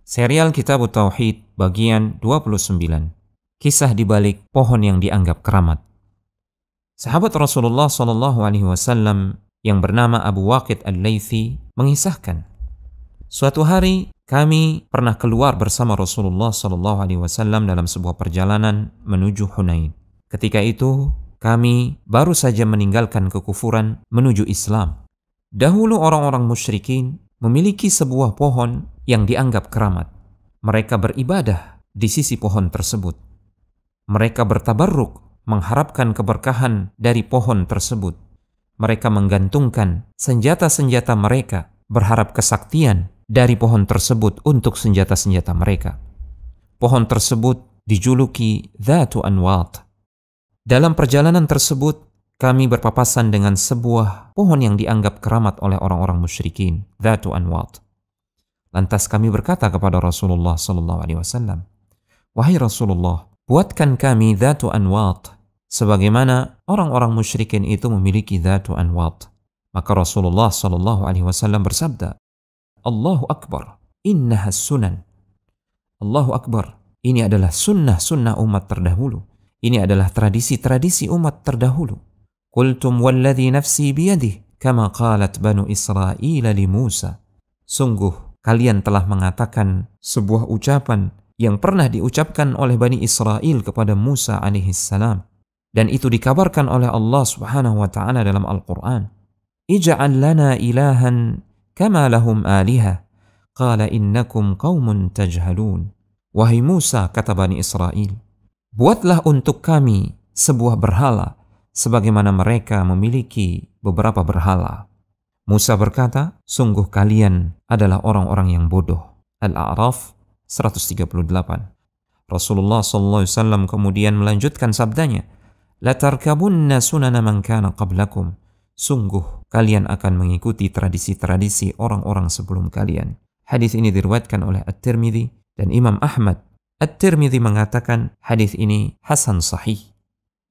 Serial Kitab Tauhid bagian 29. Kisah di balik pohon yang dianggap keramat. Sahabat Rasulullah SAW yang bernama Abu Waqid Al-Laythi mengisahkan, suatu hari kami pernah keluar bersama Rasulullah SAW dalam sebuah perjalanan menuju Hunain. Ketika itu kami baru saja meninggalkan kekufuran menuju Islam. Dahulu orang-orang musyrikin memiliki sebuah pohon yang dianggap keramat. Mereka beribadah di sisi pohon tersebut. Mereka bertabarruk, mengharapkan keberkahan dari pohon tersebut. Mereka menggantungkan senjata-senjata mereka, berharap kesaktian dari pohon tersebut untuk senjata-senjata mereka. Pohon tersebut dijuluki Dhatu Anwat. Dalam perjalanan tersebut, kami berpapasan dengan sebuah pohon yang dianggap keramat oleh orang-orang musyrikin, Dhatu Anwat. Lantas kami berkata kepada Rasulullah SAW, "Wahai Rasulullah, buatkan kami Dhatu Anwat, sebagaimana orang-orang musyrikin itu memiliki Dhatu Anwat." Maka Rasulullah SAW bersabda, "Allahu Akbar, innaha sunan." Allahu Akbar, ini adalah sunnah-sunnah umat terdahulu. Ini adalah tradisi-tradisi umat terdahulu. Qultum walladhi nafsi biyadih, kama qalat Banu Israel li Musa. Sungguh, kalian telah mengatakan sebuah ucapan yang pernah diucapkan oleh Bani Israel kepada Musa alaihissalam. Dan itu dikabarkan oleh Allah subhanahu wa ta'ala dalam Al-Quran. Ij'al lana ilahan kama lahum aliha. Qala innakum qawmun tajhalun. Wahai Musa, kata Bani Israel, buatlah untuk kami sebuah berhala sebagaimana mereka memiliki beberapa berhala. Musa berkata, sungguh kalian adalah orang-orang yang bodoh. Al-A'raf 138. Rasulullah SAW kemudian melanjutkan sabdanya, "Latarkabunna sunana man kana qablakum." Sungguh kalian akan mengikuti tradisi-tradisi orang-orang sebelum kalian. Hadis ini diriwayatkan oleh At-Tirmidzi dan Imam Ahmad. At-Tirmidzi mengatakan hadis ini hasan sahih.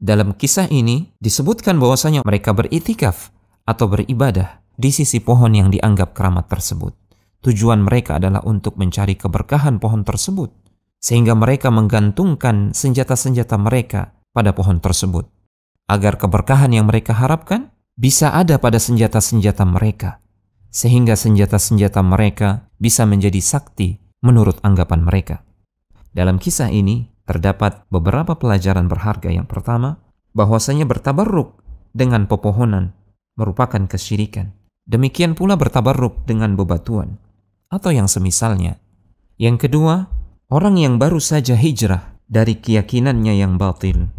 Dalam kisah ini disebutkan bahwasanya mereka beritikaf atau beribadah di sisi pohon yang dianggap keramat tersebut. Tujuan mereka adalah untuk mencari keberkahan pohon tersebut, sehingga mereka menggantungkan senjata-senjata mereka pada pohon tersebut, agar keberkahan yang mereka harapkan bisa ada pada senjata-senjata mereka, sehingga senjata-senjata mereka bisa menjadi sakti menurut anggapan mereka. Dalam kisah ini terdapat beberapa pelajaran berharga. Yang pertama, bahwasanya bertabarruk dengan pepohonan merupakan kesyirikan. Demikian pula bertabarruk dengan bebatuan atau yang semisalnya. Yang kedua, orang yang baru saja hijrah dari keyakinannya yang batil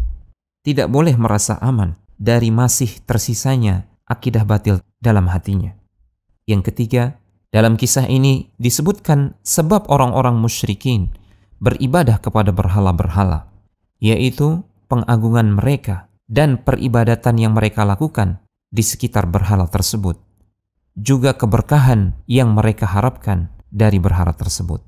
tidak boleh merasa aman dari masih tersisanya akidah batil dalam hatinya. Yang ketiga, dalam kisah ini disebutkan sebab orang-orang musyrikin beribadah kepada berhala-berhala, yaitu pengagungan mereka dan peribadatan yang mereka lakukan di sekitar berhala tersebut, juga keberkahan yang mereka harapkan dari berhala tersebut.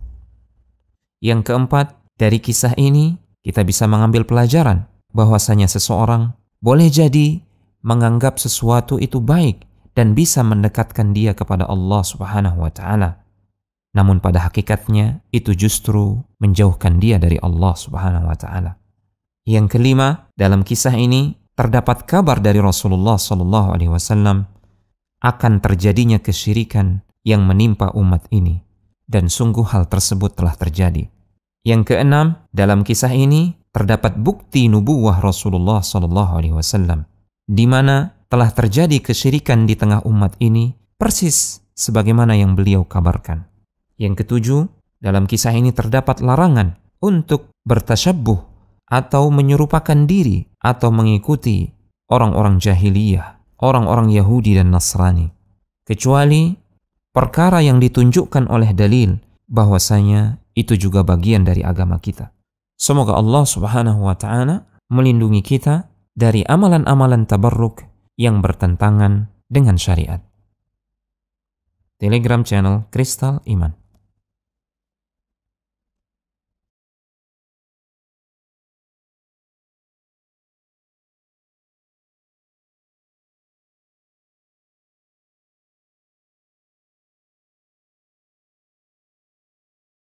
Yang keempat, dari kisah ini kita bisa mengambil pelajaran bahwasanya seseorang boleh jadi menganggap sesuatu itu baik dan bisa mendekatkan dia kepada Allah Subhanahu wa ta'ala. Namun pada hakikatnya itu justru menjauhkan dia dari Allah Subhanahu wa ta'ala. Yang kelima, dalam kisah ini terdapat kabar dari Rasulullah SAW akan terjadinya kesyirikan yang menimpa umat ini, dan sungguh hal tersebut telah terjadi. Yang keenam, dalam kisah ini terdapat bukti nubuwah Rasulullah SAW, di mana telah terjadi kesyirikan di tengah umat ini persis sebagaimana yang beliau kabarkan. Yang ketujuh, dalam kisah ini terdapat larangan untuk bertasyabbuh atau menyerupakan diri atau mengikuti orang-orang jahiliyah, orang-orang Yahudi dan Nasrani, kecuali perkara yang ditunjukkan oleh dalil bahwasanya itu juga bagian dari agama kita. Semoga Allah Subhanahu wa ta'ala melindungi kita dari amalan-amalan tabarruk yang bertentangan dengan syariat. Telegram channel Kristal Iman.